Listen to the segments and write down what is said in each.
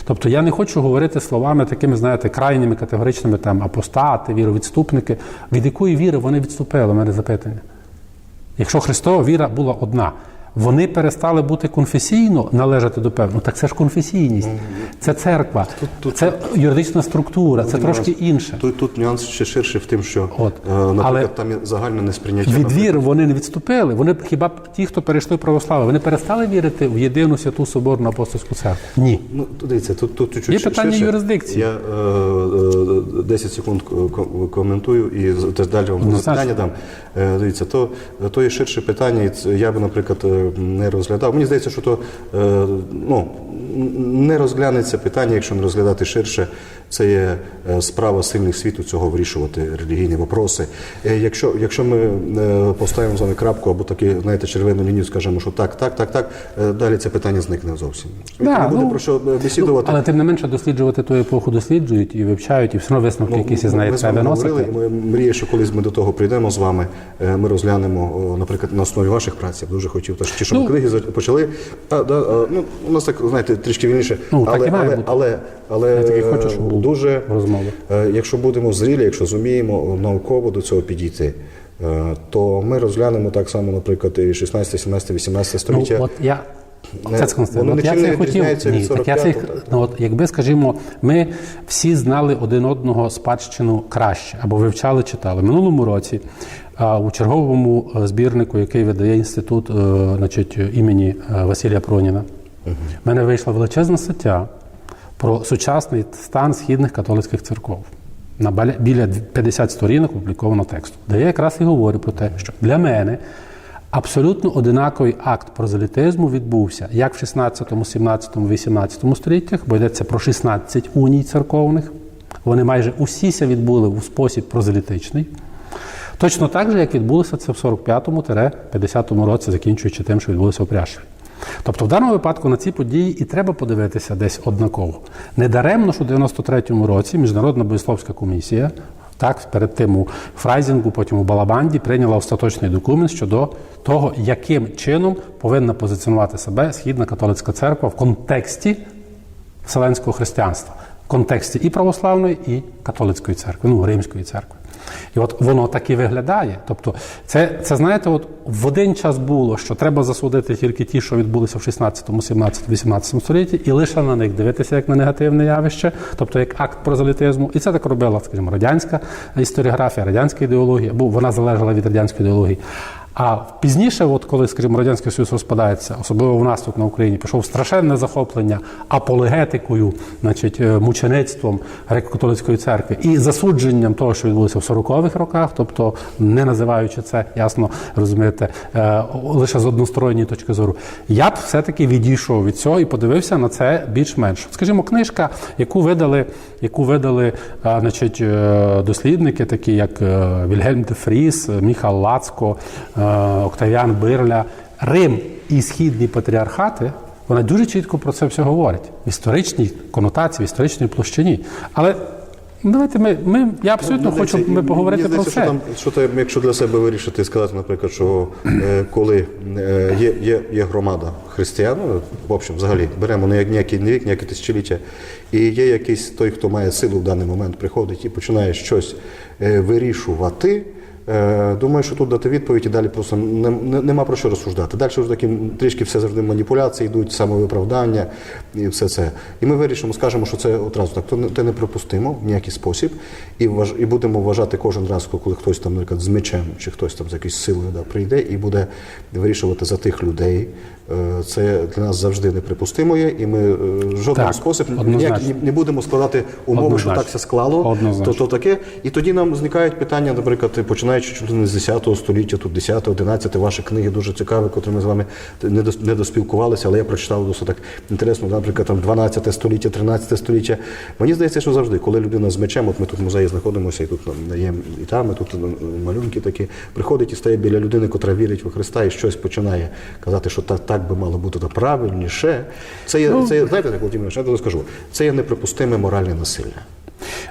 Тобто я не хочу говорити словами такими, знаєте, крайніми, категоричними, там, апостати, віровідступники. Від якої віри вони відступили, у мене запитання. Якщо Христова віра була одна, вони перестали бути конфесійно належати до певного. Так це ж конфесійність, це церква, це юридична структура, це трошки інше. Тут нюанс ще ширший в тим, що, наприклад, там є загальне несприйняття. Від віри вони не відступили. Вони хіба ті, хто перейшли в православ'я, вони перестали вірити в єдину святу соборну апостольську церкву? Ні. Ну, дивіться, тут чуть-чуть є питання ширше. юрисдикції. Я 10 секунд коментую і теж далі вам питання дам. Дивіться, то є ширше питання, і я би, наприклад, не розглядав. Мені здається, що то не розглянеться питання, якщо не розглядати ширше. Це є справа сильних світу цього вирішувати релігійні вопроси. Якщо ми поставимо з вами крапку або таки, знаєте, червону лінію, скажемо, що так, далі це питання зникне зовсім. Не буде про що бесідувати. Але тим не менше досліджувати ту епоху досліджують і вивчають, і все одно висновки якісь із неї треба виносити. Ми мріє, що колись ми до того прийдемо з вами, ми розглянемо, наприклад, на основі ваших праць. Я б дуже хотів, ті, що ми книги почали. У нас так, знаєте, трішки вільніше. Але я таки хочу, щоб був дуже, розмови. Якщо будемо зрілі, якщо зуміємо науково до цього підійти, то ми розглянемо так само, наприклад, і 16, 17, 18 століття. Воно нічим не відрізняється від 45-го. Якби, скажімо, ми всі знали один одного спадщину краще, або вивчали, читали. Минулому році у черговому збірнику, який видає інститут імені Василія Проніна, в мене вийшла величезна стаття про сучасний стан східних католицьких церков. Біля 50 сторінок опубліковано тексту, де я якраз і говорю про те, що для мене абсолютно одинаковий акт прозелітизму відбувся як в 16, 17, 18 століттях, бо йдеться про 16 уній церковних. Вони майже усіся відбули у спосіб прозелітичний. Точно так же, як відбулося це в 45-50 році, закінчуючи тим, що відбулося у Пряшеві. Тобто в даному випадку на ці події і треба подивитися десь однаково. Недаремно, що в 93-му році Міжнародна богословська комісія, перед тим у Фрайзінгу, потім у Балабанді, прийняла остаточний документ щодо того, яким чином повинна позиціонувати себе Східна католицька церква в контексті вселенського християнства, в контексті і православної, і католицької церкви, Римської церкви. І от воно так і виглядає. Тобто це знаєте, в один час було, що треба засудити тільки ті, що відбулися в 16, 17, 18 столітті, і лише на них дивитися як на негативне явище, тобто як акт прозелітизму. І це так робила, скажімо, радянська історіографія, радянська ідеологія, бо вона залежала від радянської ідеології. А пізніше, коли, скажімо, Радянський Союз розпадається, особливо в нас тут на Україні, пішов страшенне захоплення апологетикою, мучеництвом греко-католицької церкви і засудженням того, що відбулося в 40-х роках, тобто не називаючи це, ясно, розумієте, лише з односторонньої точки зору. Я б все-таки відійшов від цього і подивився на це більш-менш. Скажімо, книжка, яку видали дослідники, такі як Вільгельм де Фріс, Міхал Лацко, Октавіан Бирля, Рим і східні патріархати, вона дуже чітко про це все говорить. В історичній конотації, в історичній площині. Але давайте я абсолютно хочу поговорити про це. Якщо для себе вирішити сказати, наприклад, що коли є громада християн, в общем, взагалі, беремо не ніякий вік, ніяке тисячоліття, і є якийсь той, хто має силу в даний момент, приходить і починає щось вирішувати, думаю, що тут дати відповідь і далі просто нема про що розсуждати. Далі вже такі трішки все завжди маніпуляції йдуть, самовиправдання і все це. І ми вирішимо, скажемо, що це одразу так. Це неприпустимо в ніякий спосіб. І будемо вважати кожен раз, коли хтось там, наприклад, з мечем, чи хтось там з якоюсь силою прийде і буде вирішувати за тих людей. Це для нас завжди неприпустимо є, і ми в жодному спосіб не будемо складати умови, що так все склало, то таке. І тоді нам зникають питання, наприклад, починаючи з 10 століття, тут 10, 11, ваші книги дуже цікаві, котрі ми з вами не доспілкувалися, але я прочитав досить так інтересно, наприклад, там 12 століття, 13 століття. Мені здається, що завжди, коли людина з мечем, от ми тут в музеї знаходимося, і тут є і там, і тут малюнки такі, приходить і стає біля людини, котра вірить в Христа, і щось починає казати, що так би мало бути правильніше. Це є, знаєте, так, Володимир, я скажу, це є неприпустиме моральне насилля.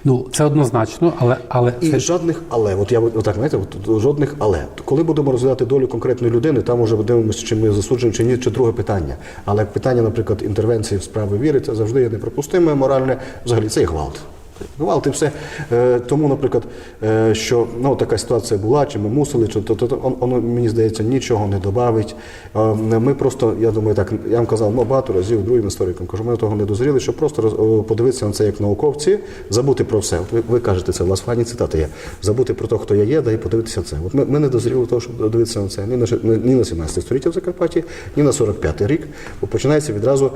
Ну, це однозначно, але І це... жодних але. От я отак, знаєте, жодних але. Коли будемо розглядати долю конкретної людини, там уже подивимося, чи ми засуджуємо, чи ні, чи друге питання. Але питання, наприклад, інтервенції в справи віри, це завжди є неприпустиме, моральне, взагалі це є гвалт. Гвалт і все. Тому, наприклад, що така ситуація була, чи ми мусили, чи воно, мені здається, нічого не добавить. Ми просто, я думаю, так, я вам казав багато разів другим історикам, кажу, ми до того не дозріли, щоб просто подивитися на це як науковці, забути про все. От ви кажете це, у вас файні цитати є. Забути про те, хто я є, да і подивитися це. От ми не дозріли до того, щоб дивитися на це. Ні на 17 століття в Закарпатті, ні на 45-й рік. Починається відразу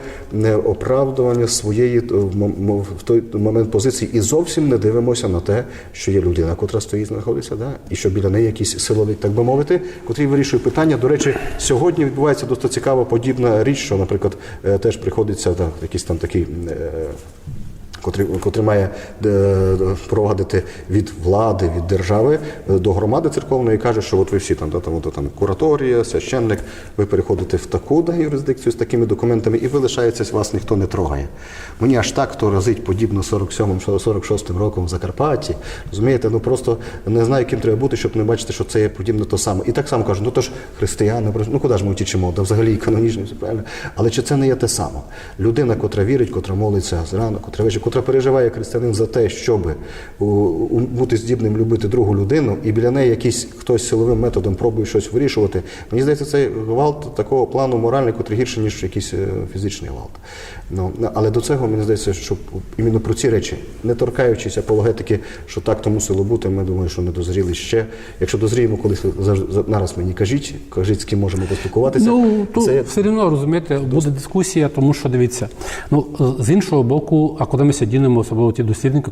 оправдування своєї в той момент позиції. І зовсім не дивимося на те, що є людина, котра стоїть, знаходиться, да? І що біля неї якийсь силовик, так би мовити, котрий вирішує питання. До речі, сьогодні відбувається досить цікава подібна річ, що, наприклад, теж приходиться якийсь там такий, котрий має провадити від влади, від держави до громади церковної і каже, що от ви всі там кураторія, священник, ви переходите в таку юрисдикцію з такими документами і ви лишаєтесь, вас ніхто не трогає. Мені аж так, хто разить подібно 47-46 роком в Закарпатті, розумієте, просто не знаю, ким треба бути, щоб не бачити, що це є подібно то саме. І так само кажуть, то ж християни, куди ж ми втічемо, да взагалі і канонічно, все правильно. Але чи це не є те саме? Людина, котра вірить, котра молиться зранку, котра вечір, котра переживає як християнин за те, щоб бути здібним любити другу людину, і біля неї хтось силовим методом пробує щось вирішувати. Мені здається, цей гвалт такого плану моральний, котрий гірше, ніж якийсь фізичний гвалт. Але до цього, мені здається, що іменно про ці речі, не торкаючись апологетики, що так то мусило бути, ми думаю, що не дозріли ще. Якщо дозріємо колись, нараз мені кажіть, з ким можемо поспілкуватися. Тут все одно, розумієте, буде дискусія, тому що, дивіться, з іншого боку, а коли ми сидінемо, особливо ті дослідники,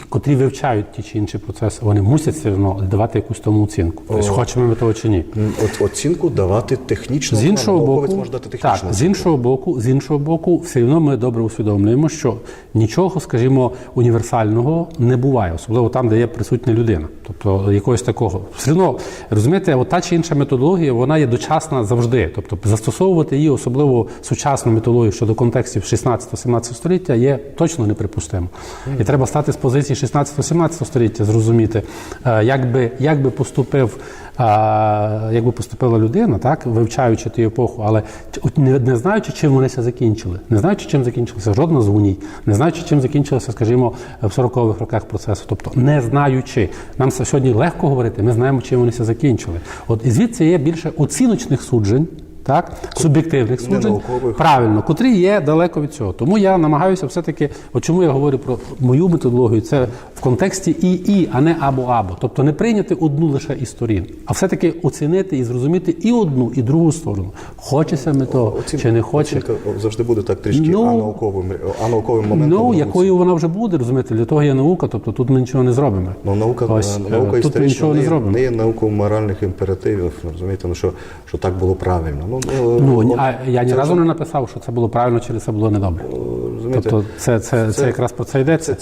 котрі вивчають ті чи інші процеси, вони мусять все одно давати якусь тому оцінку. Тобто, хочемо ми того чи ні. Оцінку давати технічно. З іншого боку, може дати технічну. Так, з іншого боку, все одно ми добре усвідомлюємо, що нічого, скажімо, універсального не буває, особливо там, де є присутня людина. Тобто, якогось такого. Все одно, розумієте, та чи інша методологія, вона є дочасна завжди. Тобто, застосовувати її, особливо сучасну методологію щодо контекстів 16-17 століття, є точно неприпустимо. І треба стати з позиції 16-17 століття, зрозуміти, як би поступила людина, так, вивчаючи ту епоху, але не знаючи, чим вони все закінчили. Не знаючи, чим закінчилася жодна з уній, не знаючи, чим закінчилося, скажімо, в 40-х роках процесу. Тобто, не знаючи. Нам сьогодні легко говорити, ми знаємо, чим вони все закінчили. І звідси є більше оціночних суджень, так, суб'єктивних суджень, правильно, котрі є далеко від цього. Тому я намагаюся все-таки, чому я говорю про мою методологію, це в контексті і, а не або-або. Тобто не прийняти одну лише із сторін, а все-таки оцінити і зрозуміти і одну, і другу сторону. Хочеться ми того, чи не хоче. Оцінка завжди буде так трішки науковим моментом. Якою вона вже буде, розумієте, для того є наука, тобто тут ми нічого не зробимо. Наука історична не є наукою моральних імперативів, розумієте, що так було правильно. Я ні разу не написав, що це було правильно, чи це було недобре. Тобто це якраз про це йдеться.